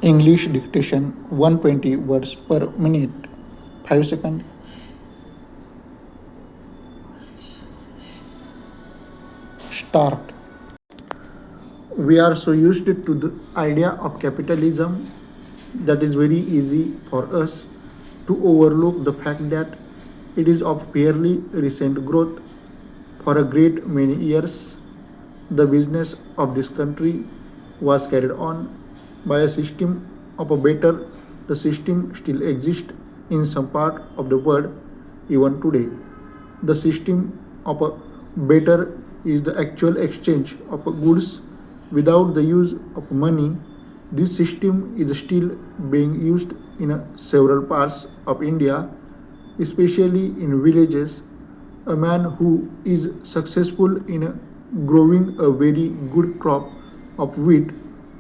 English dictation 120 words per minute. 5 seconds. Start. We are so used to the idea of capitalism that is very easy for us to overlook the fact that it is of fairly recent growth. For a great many years, the business of this country was carried on by a system of a better. The system still exists in some part of the world even today. The system of a better is the actual exchange of goods without the use of money. This system is still being used in several parts of India, especially in villages. A man who is successful in growing a very good crop of wheat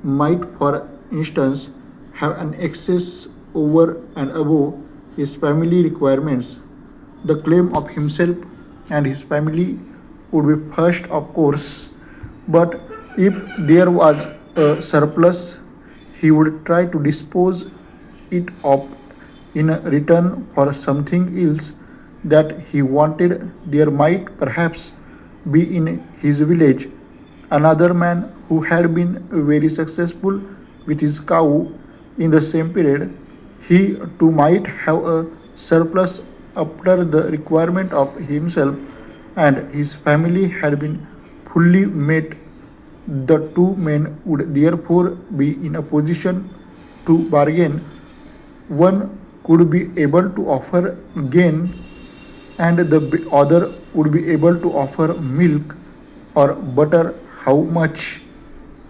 might, for instance, have an excess over and above his family requirements. The claim of himself and his family would be first, of course, but if there was a surplus, he would try to dispose it of in return for something else that he wanted. There might perhaps be in his village another man who had been very successful with his cow in the same period. He too might have a surplus after the requirement of himself and his family had been fully met. The two men would therefore be in a position to bargain. One could be able to offer gain and the other would be able to offer milk or butter. How much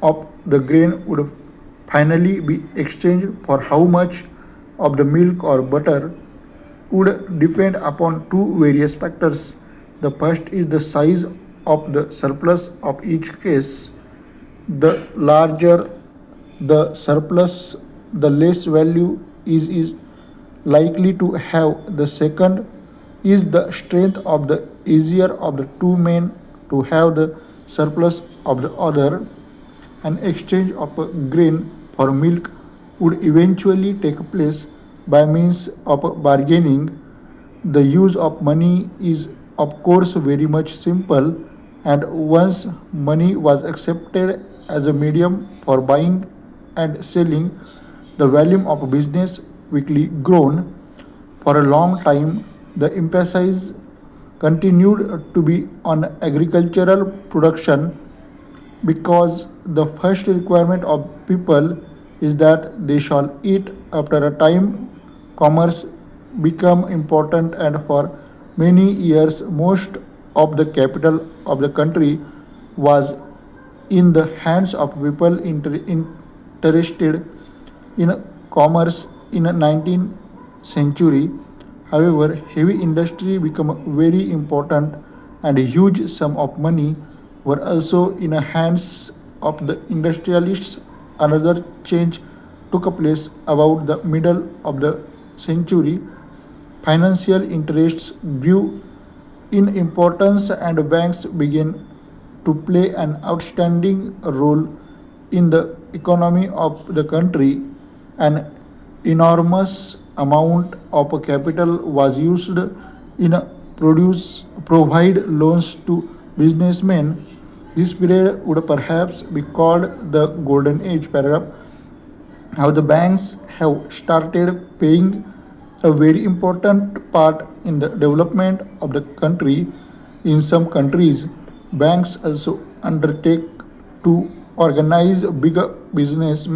of the grain would finally be exchanged for how much of the milk or butter would depend upon two various factors. The first is the size of the surplus of each case. The larger the surplus, the less value is likely to have. The second is the strength of the easier of the two men to have the surplus of the other. An exchange of a grain for milk would eventually take place by means of bargaining. The use of money is, of course, very much simple, and once money was accepted as a medium for buying and selling, the volume of business quickly grown. For a long time, the emphasis continued to be on agricultural production because the first requirement of people is that they shall eat. After a time, commerce become important, and for many years most of the capital of the country was in the hands of people interested in commerce. In the 19th century, however, heavy industry became very important and a huge sum of money were also in the hands of the industrialists. Another change took place about the middle of the century. Financial interests grew in importance and banks began to play an outstanding role in the economy of the country. An enormous amount of capital was used in provide loans to businessmen. This period would perhaps be called the golden age. Paragraph. How the banks have started paying a very important part in the development of the country. In some countries, banks also undertake to organize bigger business